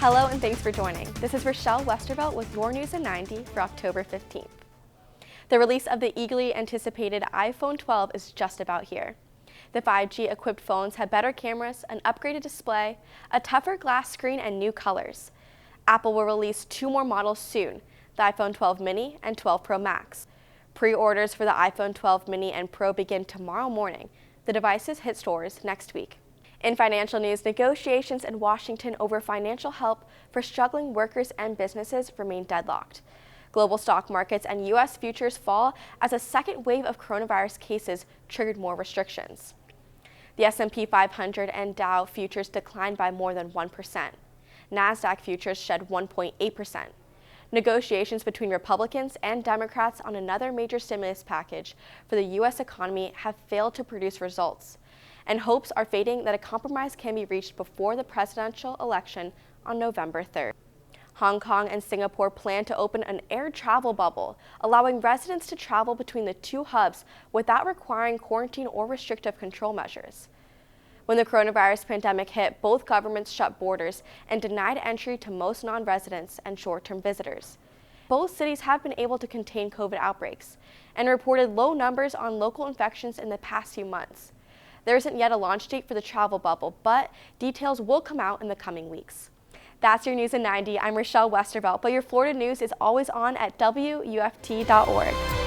Hello and thanks for joining. This is Rochelle Westervelt with your News in 90 for October 15th. The release of the eagerly anticipated iPhone 12 is just about here. The 5G-equipped phones have better cameras, an upgraded display, a tougher glass screen, and new colors. Apple will release 2 more models soon, the iPhone 12 mini and 12 Pro Max. Pre-orders for the iPhone 12 mini and Pro begin tomorrow morning. The devices hit stores next week. In financial news, negotiations in Washington over financial help for struggling workers and businesses remain deadlocked. Global stock markets and U.S. futures fall as a second wave of coronavirus cases triggered more restrictions. The S&P 500 and Dow futures declined by more than 1%. NASDAQ futures shed 1.8%. Negotiations between Republicans and Democrats on another major stimulus package for the U.S. economy have failed to produce results, and hopes are fading that a compromise can be reached before the presidential election on November 3rd. Hong Kong and Singapore plan to open an air travel bubble, allowing residents to travel between the two hubs without requiring quarantine or restrictive control measures. When the coronavirus pandemic hit, both governments shut borders and denied entry to most non-residents and short-term visitors. Both cities have been able to contain COVID outbreaks and reported low numbers on local infections in the past few months. There isn't yet a launch date for the travel bubble, but details will come out in the coming weeks. That's your News in 90. I'm Rochelle Westervelt, but your Florida news is always on at WUFT.org.